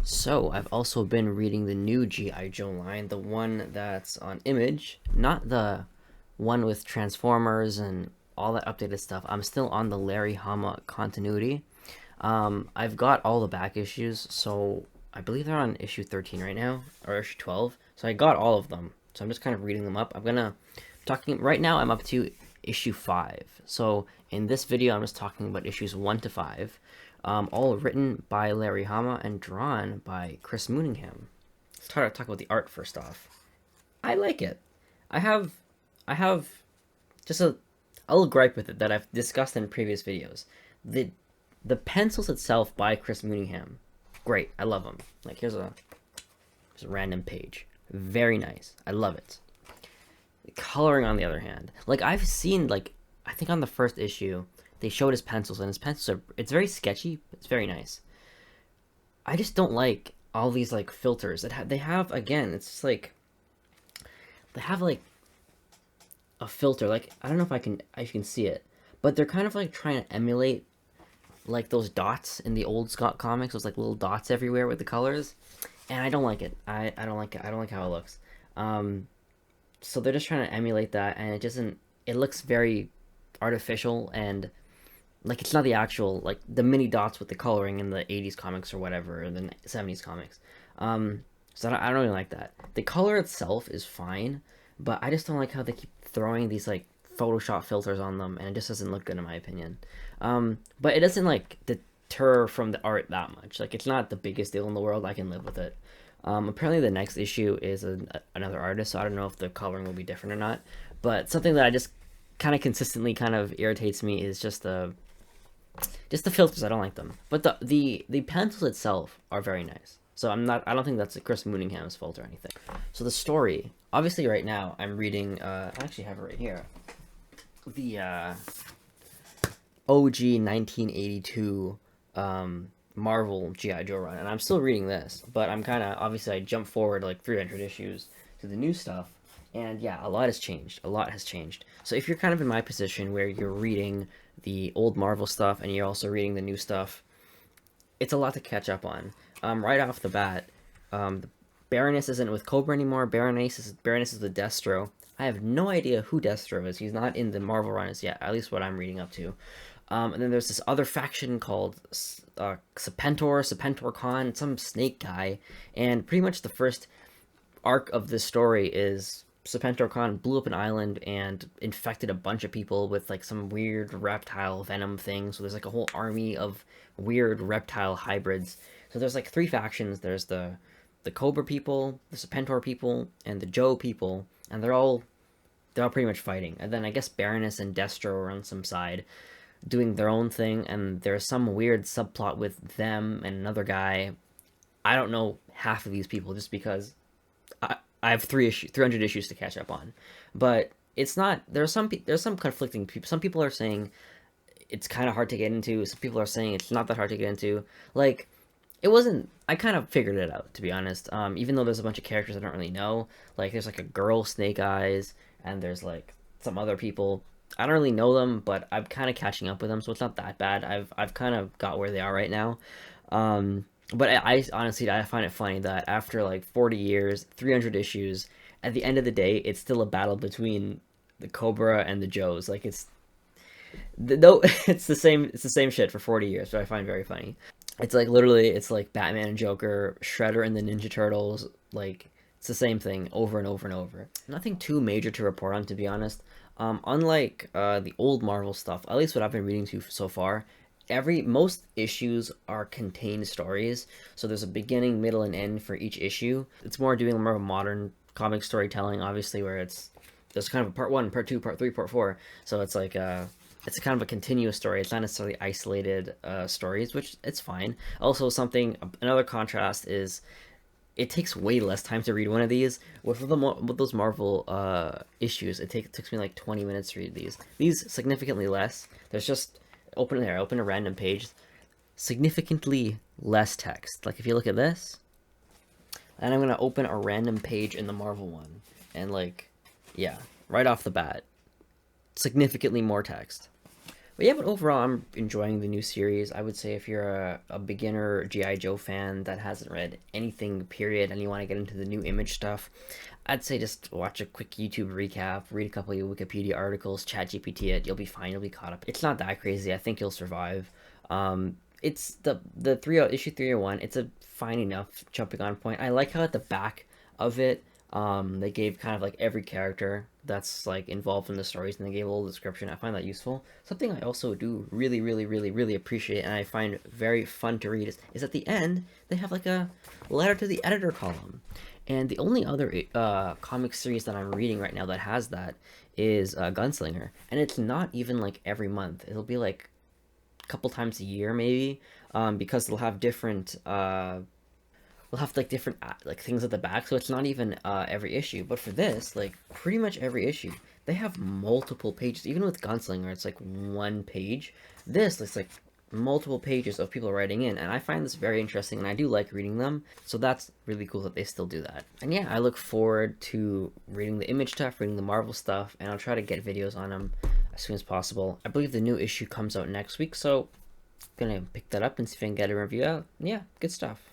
So, I've also been reading the new G.I. Joe line, the one that's on Image, not the one with Transformers and all that updated stuff. I'm still on the Larry Hama continuity. I've got all the back issues, so I believe they're on issue 13 right now, or issue 12. So I got all of them. So I'm just kind of reading them up. Talking right now, I'm up to issue 5. So in this video, I'm just talking about issues 1 to 5. All written by Larry Hama and drawn by Chris Mooninghamn. Let's talk about the art first off. I like it. I have just a little gripe with it that I've discussed in previous videos. The pencils itself by Chris Mooninghamn, great. I love them. Like here's a random page. Very nice. I love it. The coloring, on the other hand, like I've seen, like I think on the first issue, they showed his pencils, and his pencils it's very sketchy. It's very nice. I just don't like all these like filters that they have. Again, it's just like they have like a filter. Like I don't know if I can see it, but they're kind of like trying to emulate like those dots in the old Scott comics. Those like little dots everywhere with the colors, and I don't like it. I don't like it. I don't like how it looks. So they're just trying to emulate that, and it doesn't. It looks very artificial, and like it's not the actual, like the mini dots with the coloring in the 80s comics or whatever, or the 70s comics. So I don't really like that. The color itself is fine, but I just don't like how they keep throwing these like Photoshop filters on them, and it just doesn't look good in my opinion. But it doesn't like deter from the art that much. Like it's not the biggest deal in the world. I can live with it. Apparently the next issue is another artist, so I don't know if the coloring will be different or not. But something that I just kind of consistently kind of irritates me is just the filters. I don't like them. But the pencils itself are very nice. So I don't think that's Chris Mooningham's fault or anything. So the story, obviously right now I'm reading, I actually have it right here. The OG 1982 Marvel G.I. Joe run, and I'm still reading this, but I'm kind of, obviously I jumped forward like 300 issues to the new stuff, and yeah, a lot has changed. So if you're kind of in my position where you're reading the old Marvel stuff and you're also reading the new stuff, it's a lot to catch up on. Right off the bat, the Baroness isn't with Cobra anymore. Baroness is with Destro. I have no idea who Destro is. He's not in the Marvel runs yet, at least what I'm reading up to. And then there's this other faction called Serpentor Khan, some snake guy, and pretty much the first arc of this story is Serpentor Khan blew up an island and infected a bunch of people with like some weird reptile venom thing. So there's like a whole army of weird reptile hybrids. So there's like 3 factions. There's the Cobra people, the Serpentor people, and the Joe people, and they're all pretty much fighting. And then I guess Baroness and Destro are on some side doing their own thing, and there's some weird subplot with them and another guy. I don't know half of these people just because I have 300 issues to catch up on. But it's not, there's some conflicting people. Some people are saying it's kind of hard to get into. Some people are saying it's not that hard to get into. Like, it wasn't, I kind of figured it out, to be honest. Even though there's a bunch of characters I don't really know. Like, there's like a girl Snake Eyes, and there's like some other people. I don't really know them, but I'm kind of catching up with them, so it's not that bad. I've kind of got where they are right now. But I honestly, I find it funny that after like 40 years, 300 issues, at the end of the day, it's still a battle between the Cobra and the Joes. Like it's the same shit for 40 years, but I find very funny. It's like literally, it's like Batman and Joker, Shredder and the Ninja Turtles. Like it's the same thing over and over and over. Nothing too major to report on, to be honest. Unlike the old Marvel stuff, at least what I've been reading so far, most issues are contained stories. So there's a beginning, middle, and end for each issue. It's more doing more of a modern comic storytelling, obviously, where there's kind of a part 1, part 2, part 3, part 4. So it's like it's kind of a continuous story. It's not necessarily isolated stories, which it's fine. Also, another contrast is it takes way less time to read one of these. With those Marvel issues, it takes me like 20 minutes to read these. These significantly less. There's just open a random page, significantly less text. Like if you look at this, and I'm gonna open a random page in the Marvel one, and like Yeah, right off the bat, significantly more text. But yeah, but overall, I'm enjoying the new series. I would say if you're a beginner G.I. Joe fan that hasn't read anything, period, and you want to get into the new Image stuff, I'd say just watch a quick YouTube recap, read a couple of Wikipedia articles, chat GPT it. You'll be fine. You'll be caught up. It's not that crazy. I think you'll survive. It's the issue 301. It's a fine enough jumping on point. I like how at the back of it, they gave kind of like every character that's like involved in the stories, and they gave a little description. I find that useful. Something I also do really, really, really, really appreciate, and I find very fun to read is at the end they have like a letter to the editor column. And the only other comic series that I'm reading right now that has that is Gunslinger, and it's not even like every month. It'll be like a couple times a year maybe, because they'll have different we'll have like different like things at the back, so it's not even every issue. But for this, like pretty much every issue, they have multiple pages. Even with Gunslinger, it's like one page. This, it's like multiple pages of people writing in, and I find this very interesting, and I do like reading them. So that's really cool that they still do that. And yeah, I look forward to reading the Image stuff, reading the Marvel stuff, and I'll try to get videos on them as soon as possible. I believe the new issue comes out next week, so I'm gonna pick that up and see if I can get a review out. Yeah, good stuff.